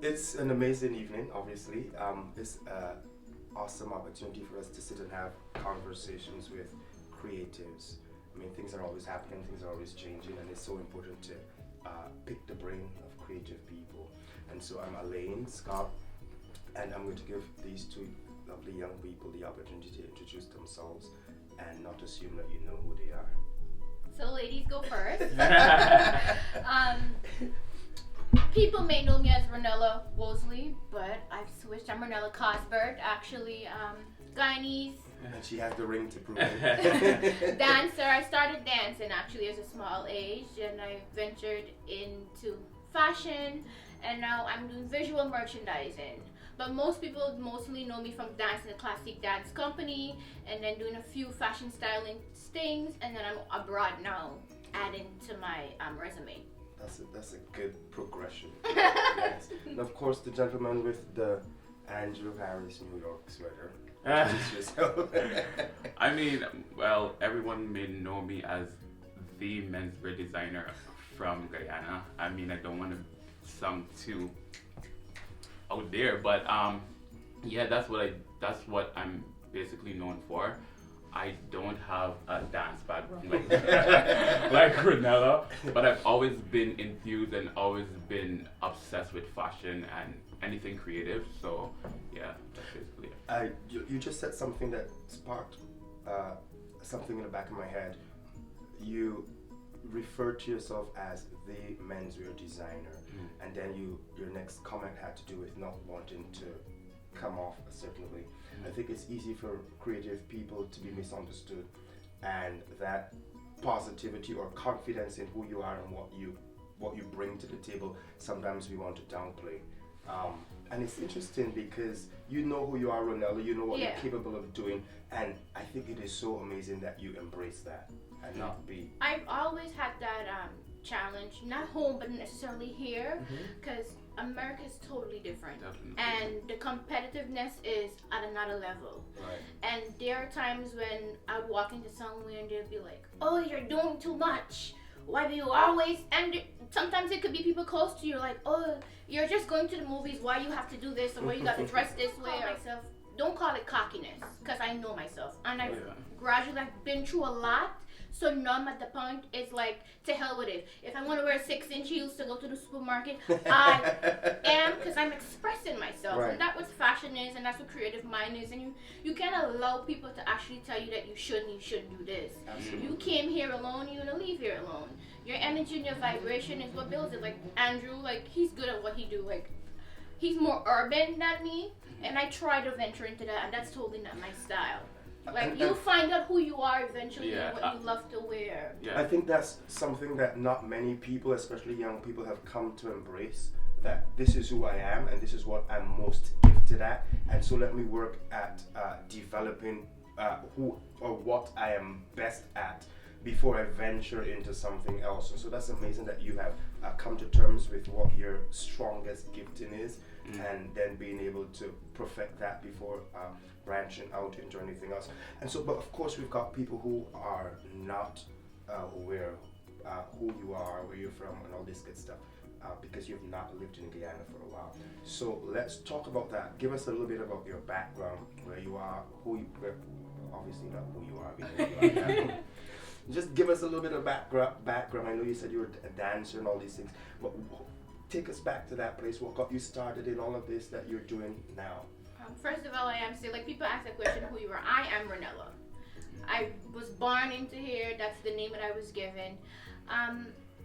It's an amazing evening, obviously. It's an awesome opportunity for us to sit and have conversations with creatives. I mean, things are always happening, things are always changing, and it's so important to pick the brain of creative people. And so I'm Elaine Scott, and I'm going to give these two lovely young people the opportunity to introduce themselves and not assume that you know who they are. So ladies go first. People may know me as Ranella Wosley, but I've switched. I'm Ranella Cosbert, actually. Guyanese. And she has the ring to prove it. Dancer. I started dancing actually as a small age, and I ventured into fashion, and now I'm doing visual merchandising. But most people mostly know me from dancing a classic dance company, and then doing a few fashion styling things, and then I'm abroad now, adding to my resume. That's a good progression. Yes. And of course, the gentleman with the Andrew Harris New York sweater. Introduce yourself. I mean, well, everyone may know me as the menswear designer from Guyana. I mean, I don't want to sound too out there, but yeah, that's what I'm basically known for. I don't have a dance background like like Ranella, but I've always been enthused and always been obsessed with fashion and anything creative. So yeah, that's basically it. You just said something that sparked something in the back of my head. You referred to yourself as the menswear designer, and then your next comment had to do with not wanting to come off a certain way. I think it's easy for creative people to be misunderstood, and that positivity or confidence in who you are and what you bring to the table, sometimes we want to downplay. And it's interesting because you know who you are, Ranella, you know what you're capable of doing, and I think it is so amazing that you embrace that and not be. I've always had that challenge, not home, but necessarily here, because America is totally different. Definitely. And the competitiveness is at another level. Right. And there are times when I would walk into somewhere and they'll be like, oh, you're doing too much. Why do you always, and sometimes it could be people close to you like, oh, you're just going to the movies, why you have to do this, or why you got to dress this way. Myself, don't call it cockiness, because I know myself. And I've gradually been through a lot. So now I'm at the point, it's like, to hell with it. If I want to wear 6-inch heels to go to the supermarket, I am, because I'm expressing myself. Right. And that's what fashion is, and that's what creative mind is. And you can't allow people to actually tell you that you shouldn't do this. Absolutely. You came here alone, you're going to leave here alone. Your energy and your vibration is what builds it. Like Andrew, like, he's good at what he do. Like, he's more urban than me, and I try to venture into that, and that's totally not my style. Like, you'll find out who you are eventually and what you love to wear. Yeah. I think that's something that not many people, especially young people, have come to embrace. That this is who I am and this is what I'm most gifted at. And so let me work at developing who or what I am best at before I venture into something else. And so that's amazing that you have come to terms with what your strongest gifting is, and then being able to perfect that before branching out into anything else. And so, but of course, we've got people who are not aware who you are, where you're from, and all this good stuff, because you've not lived in Guyana for a while. So let's talk about that. Give us a little bit about your background, where you are, obviously not who you are, because you are. Just give us a little bit of background. I know you said you were a dancer and all these things, but take us back to that place. What got you started in all of this that you're doing now? First of all, I am still, like, people ask that question, who you are. I am Ranella. I was born into here. That's the name that I was given.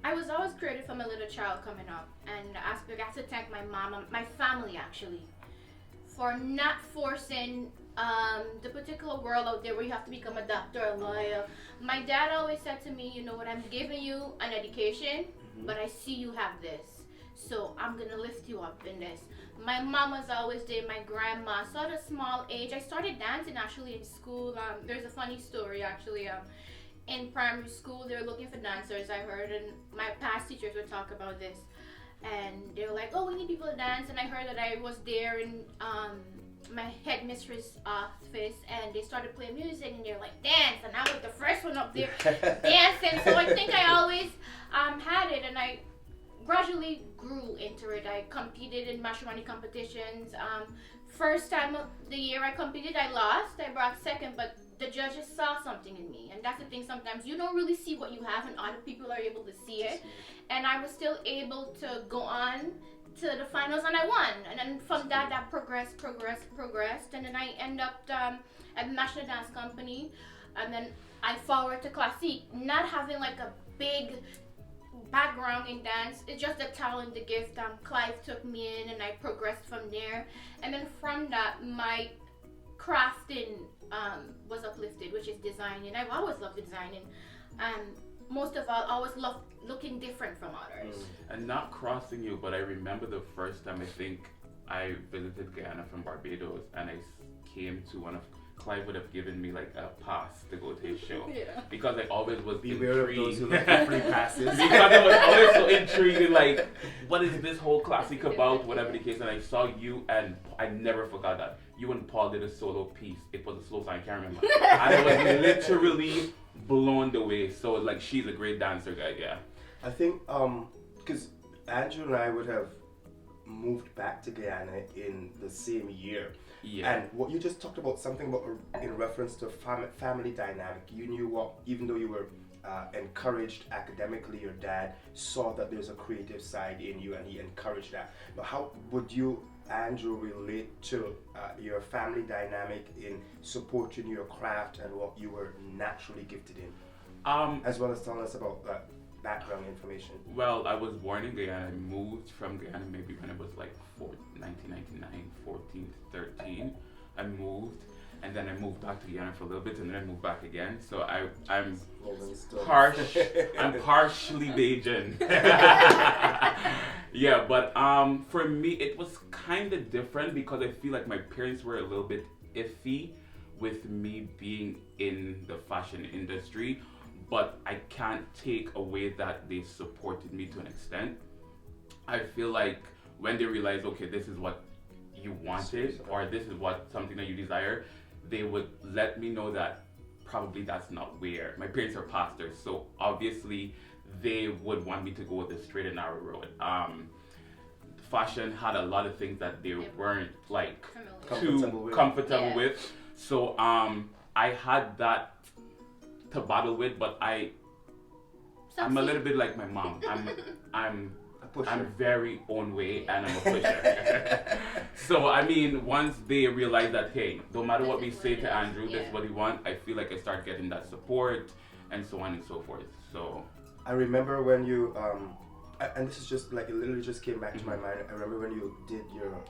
I was always creative from a little child coming up, and I have to thank my mom, my family actually, for not forcing the particular world out there where you have to become a doctor, a lawyer. My dad always said to me, you know what, I'm giving you an education, but I see you have this, so I'm gonna lift you up in this. My mom was always there, my grandma. So at a small age, I started dancing actually in school. There's a funny story actually. In primary school, they were looking for dancers, I heard, and my past teachers would talk about this. And they were like, oh, we need people to dance. And I heard that I was there in my headmistress' office, and they started playing music, and they're like, dance. And I was the first one up there dancing. So I think I always had it, and I gradually grew into it. I competed in matrimony competitions. First time of the year I competed, I lost. I brought second, but the judges saw something in me, and that's the thing. Sometimes you don't really see what you have, and other people are able to see it. And I was still able to go on to the finals, and I won. And then from that progressed, and then I end up at the National Dance Company, and then I forward to Classique, not having like a big background in dance. It's just the talent, the gift. Clive took me in, and I progressed from there. And then from that, my crafting was uplifted, which is designing. I've always loved designing, and most of all, always loved looking different from others. And not crossing you, but I remember the first time I think I visited Guyana from Barbados, and I came to one of Clive would have given me like a pass to go to his show. Yeah. Because I always was Beware of those intrigued. who look for free passes. Because I was always so intrigued in like, what is this whole classic about, whatever the case. And I saw you, and I never forgot that. You and Paul did a solo piece. It was a slow song, I can't remember. And I was literally blown away. So like, she's a great dancer, guy. Yeah. I think because Andrew and I would have moved back to Guyana in the same year. Yeah. And what you just talked about, something about in reference to family dynamic. You knew what, even though you were encouraged academically, your dad saw that there's a creative side in you, and he encouraged that. But how would you, Andrew, relate to your family dynamic in supporting your craft and what you were naturally gifted in, as well as telling us about that background information? Well, I was born in Guyana. I moved from Guyana maybe when I was like 1999, 14, 13. I moved, and then I moved back to Guyana for a little bit, and then I moved back again. So I'm partially Bajan. Yeah, but for me it was kind of different because I feel like my parents were a little bit iffy with me being in the fashion industry. But I can't take away that they supported me to an extent. I feel like when they realized, okay, this is what you wanted, or this is what something that you desire, they would let me know that probably that's not where. My parents are pastors, so obviously they would want me to go the straight and narrow road. Fashion had a lot of things that they weren't like too comfortable with. So I had that to battle with, but I'm a little bit like my mom. I'm very own way, and I'm a pusher. So I mean, once they realize that, hey, no matter what we say to Andrew, this is what he wants, I feel like I start getting that support, and so on and so forth. So I remember when you and this is just like, it literally just came back to my mind. I remember when you did your,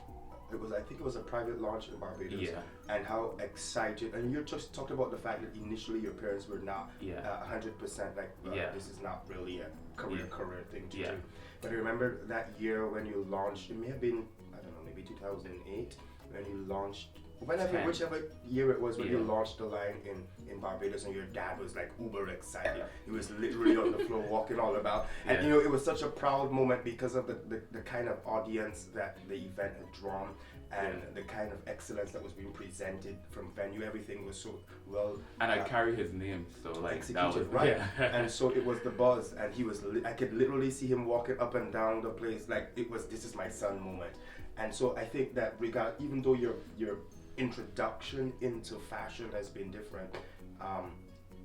I think it was a private launch in Barbados, and how excited, and you just talked about the fact that initially your parents were not 100% like, this is not really a career thing to do. But I remember that year when you launched, it may have been, I don't know, maybe 2008, when you launched, whichever year it was when you launched the line in Barbados, and your dad was like uber excited. He was literally on the floor walking all about. And you know, it was such a proud moment because of the kind of audience that the event had drawn, and the kind of excellence that was being presented from venue. Everything was so well. And I carry his name, so like executed, that was right. And so it was the buzz, and he was, I could literally see him walking up and down the place like it was, this is my son moment. And so I think that even though your introduction into fashion has been different,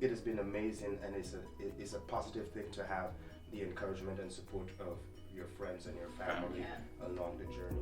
it has been amazing, and it's a positive thing to have the encouragement and support of your friends and your family along the journey.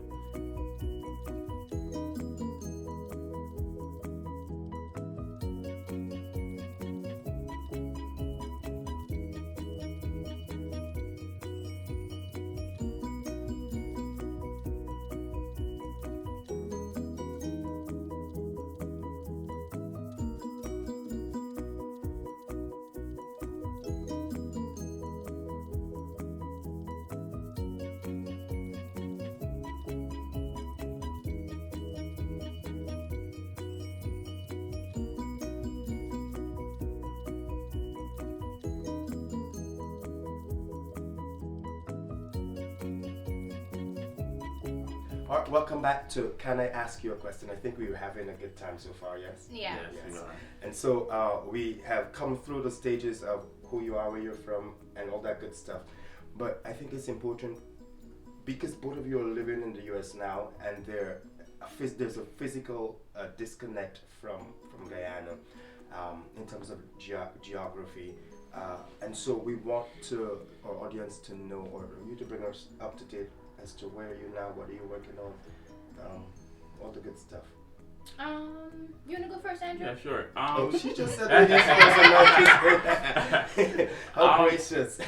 All right, welcome back to Can I Ask You a Question? I think we were having a good time so far, yes? Yeah. Yes. And so we have come through the stages of who you are, where you're from, and all that good stuff. But I think it's important because both of you are living in the US now, and there's a physical disconnect from Guyana in terms of geography. And so we want our audience to know, or you to bring us up to date as to where you're now, what are you working on, all the good stuff. You wanna go first, Andrew? Yeah, sure. Oh, she just said ladies first and now she's how gracious.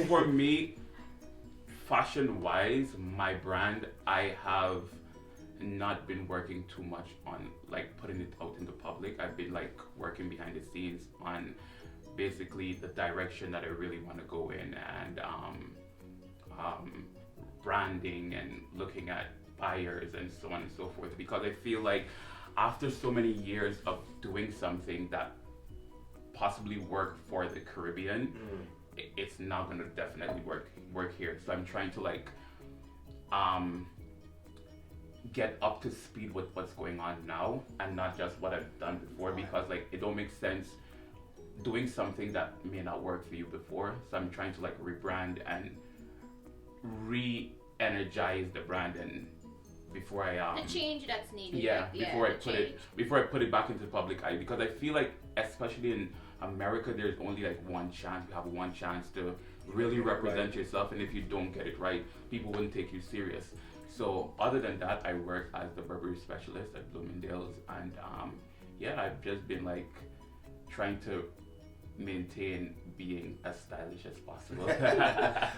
For me, fashion-wise, my brand, I have not been working too much on like putting it out in the public. I've been like working behind the scenes on basically the direction that I really want to go in, and branding and looking at buyers and so on and so forth, because I feel like after so many years of doing something that possibly worked for the Caribbean, it's not going to definitely work here. So I'm trying to like get up to speed with what's going on now and not just what I've done before, because like it don't make sense doing something that may not work for you before. So I'm trying to like rebrand and re-energize the brand, and before I the change that's needed. yeah, like, before I put it back into the public eye, because I feel like especially in America there's only like one chance. You have one chance to really represent yourself, and if you don't get it right, people wouldn't take you serious. So other than that, I work as the Burberry specialist at Bloomingdale's, and I've just been like trying to maintain being as stylish as possible.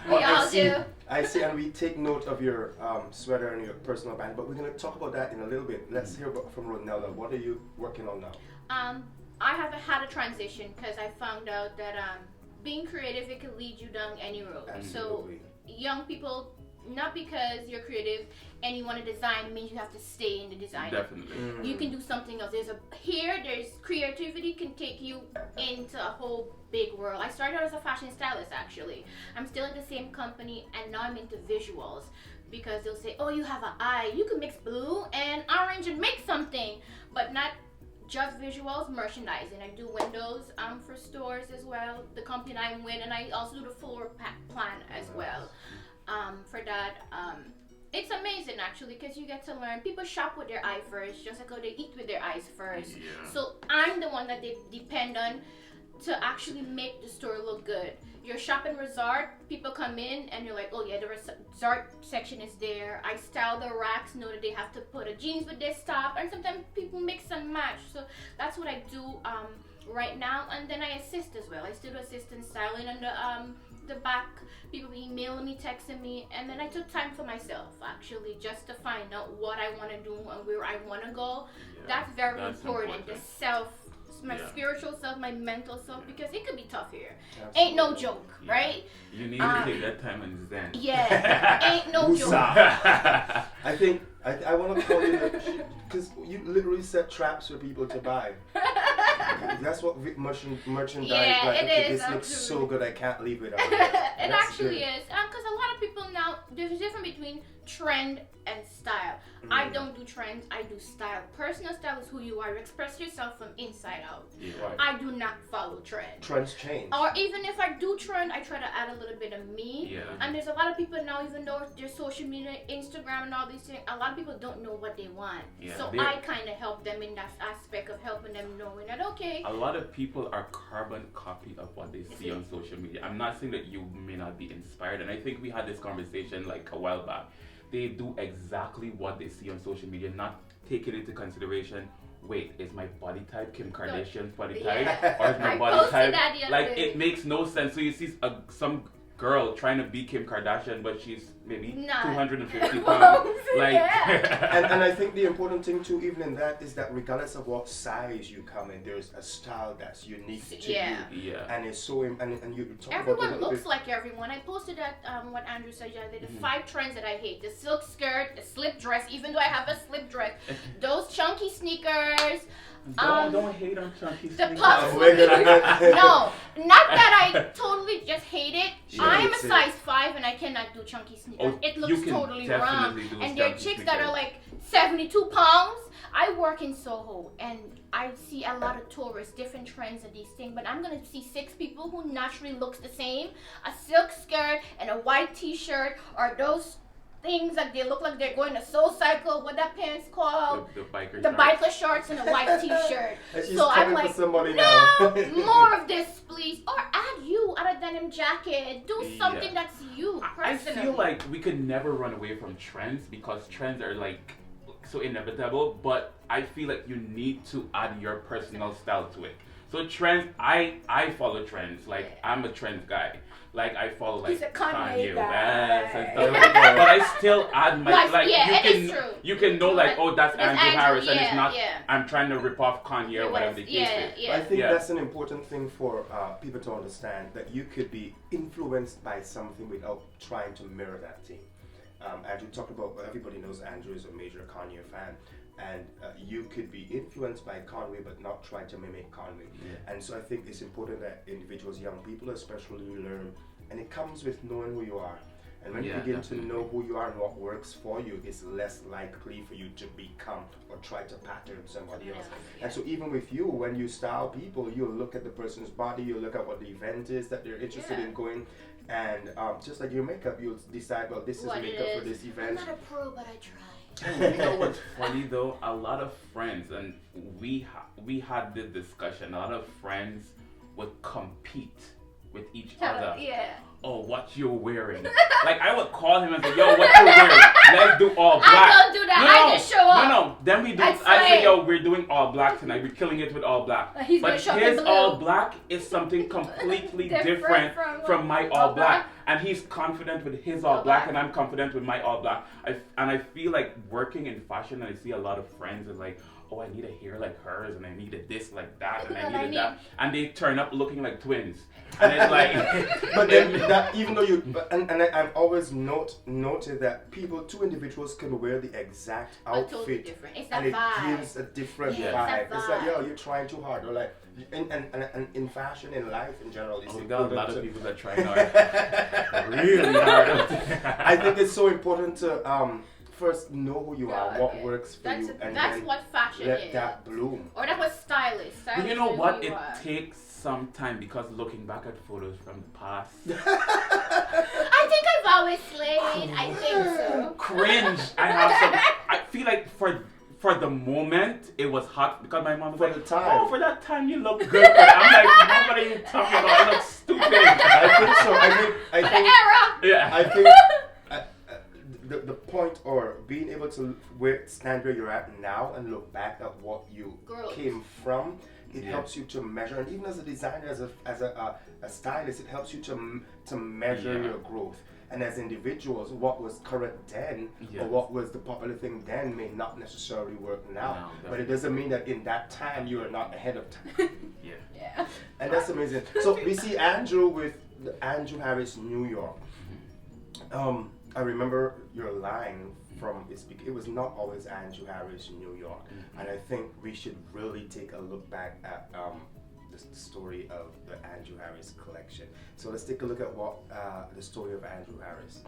We all do. I see, and we take note of your sweater and your personal brand, but we're going to talk about that in a little bit. Let's hear from Ronella. What are you working on now? I have had a transition because I found out that being creative, it can lead you down any road. Absolutely. So young people, not because you're creative and you want to design means you have to stay in the design. Definitely. You can do something else. There's creativity can take you into a whole big world. I started out as a fashion stylist actually. I'm still at the same company, and now I'm into visuals, because they'll say, oh, you have an eye, you can mix blue and orange and make something, but not just visuals, merchandising. I do windows for stores as well, the company I'm with, and I also do the floor plan as well. For that, it's amazing actually, because you get to learn. People shop with their eye first, just like how they eat with their eyes first. Yeah. So I'm the one that they depend on to actually make the store look good. You're shopping resort, people come in and you're like, oh yeah, the resort section is there. I style the racks, know that they have to put a jeans with this top, and sometimes people mix and match. So that's what I do right now, and then I assist as well. I still do assistant styling on the back. People emailing me, texting me, and then I took time for myself actually, just to find out what I want to do and where I want to go. That's very important. The self, my spiritual self, my mental self, because it could be tough here. Absolutely. Ain't no joke, right? You need to take that time and zen. Yeah, ain't no joke. I think I want to call you, because you literally set traps for people to buy. That's what merchandise like. It Okay, is, this looks absolutely. so good, I can't leave it out. It actually is, because a lot of people now, there's a difference between trend and style. I don't do trends, I do style. Personal style is who you are. You express yourself from inside out. Yeah. Right. I do not follow trend. Trends change. Or even if I do trend, I try to add a little bit of me. Yeah. And there's a lot of people now, even though there's social media, Instagram and all these things, a lot of people don't know what they want. Yeah, So I kind of help them in that aspect of helping them knowing that, okay. A lot of people are carbon copy of what they see on social media. I'm not saying that you may not be inspired, and I think we had this conversation like a while back. They do exactly what they see on social media, not taking into consideration, wait, is my body type Kim Kardashian's body type? Or is my I body posted type? that the other Like, day. it makes no sense. So you see some girl trying to be Kim Kardashian, but she's maybe Not. 250 pounds. Like, And I think the important thing too, even in that, is that regardless of what size you come in, there's a style that's unique to you. yeah. And it's so, and you talk about Everyone it a little looks bit. like everyone. I posted that what Andrew said yesterday, the 5 trends that I hate: the silk skirt, the slip dress. Even though I have a slip dress, those chunky sneakers. Don't hate on chunky The sneakers. puff we're sleeve. gonna- No, not that I totally just hate it. She I am a hates it. size 5 and I cannot do chunky sneakers. Oh, it you looks can totally wrong. definitely do And there are chunky chicks that are sneakers. like 72 pounds. I work in Soho and I see a lot of tourists, different trends and these things, but I'm gonna see 6 people who naturally looks the same, a silk skirt and a white t-shirt, or those things like they look like they're going to Soul Cycle. What that pants called? The biker The shorts. biker shorts and a white T-shirt. And she's So I'm coming like, for somebody no, now. more of this, please. Or add you out of denim jacket. Do Yeah. something that's you I personally. feel like we could never run away from trends because trends are like so inevitable, but I feel like you need to add your personal style to it. So trends, I follow trends. Like Yeah. I'm a trends guy. Like I follow like He's a Kanye guy. West and stuff like that. But I still add my Like, yeah, you it can is true. you can know like, oh, that's That's Andrew Harris and yeah, it's not yeah. I'm trying to rip off Kanye or whatever the case Yeah, is. yeah. I think Yeah. that's an important thing for people to understand, that you could be influenced by something without trying to mirror that thing. Andrew talked about, everybody knows Andrew is a major Kanye fan, and you could be influenced by Kanye but not try to mimic Kanye. Yeah. And so I think it's important that individuals, young people especially, learn, and it comes with knowing who you are. And when Yeah, you begin definitely. to know who you are and what works for you, it's less likely for you to become or try to pattern somebody else. And so even with you, when you style people, you look at the person's body, you look at what the event is that they're interested Yeah. in going, and just like your makeup, you'll decide, well, this is What it makeup for is. this I'm event. not a pro, but I try. And you know what's funny though? A lot of friends, and we had this discussion. A lot of friends would compete with each other. Yeah. Oh, what you're wearing? Like I would call him and say, "Yo, what you wearing? Let's do all black." I don't do that. I just show up. No. Then we do. I I say- say, "Yo, we're doing all black tonight. We're killing it with all black." He's But gonna show up his in blue. all black is something completely different from my all black. And he's confident with his all black, and I'm confident with my all black. I feel like working in fashion, and I see a lot of friends are like, oh, I need a hair like hers, and I needed this like that, and I And I needed that, and they turn up looking like twins, and it's like, But then that, even though you, I've always noted that two individuals can wear the exact But totally outfit, different. It's and that it vibe. gives a different Yeah, vibe. it's that It's like, vibe. yo, you're trying too hard, or like, and in fashion, in life in general, it's oh, we got a important lot to- of people that try hard, really hard. I think it's so important to first know who you are, what Okay. works for That's you, and that's then what fashion let is. that bloom. Or that was stylist. But Stylist you know is what? who It you are. takes some time because looking back at photos from the past, I think I've always slayed. I think so. cringe. I have some. I feel like for the moment it was hot because my mom was For like, the time. "Oh, for that time you look good." I'm like, "Mom, what are you talking about? I look stupid." I think so. I For the think era. Yeah. I think the point, or being able to stand where you're at now and look back at what you Growth. came from, it Yeah. helps you to measure. And even as a designer, as a stylist, it helps you to measure Yeah. your growth. And as individuals, what was current then, Yes. or what was the popular thing then, may not necessarily work now. No, But it doesn't mean that in that time you are not ahead of time. Yeah. Yeah. And that's amazing. So we see Andrew with the Andrew Harris New York. I remember your line from it was not always Andrew Harris New York, and I think we should really take a look back at the story of the Andrew Harris collection. So let's take a look at what the story of Andrew Harris.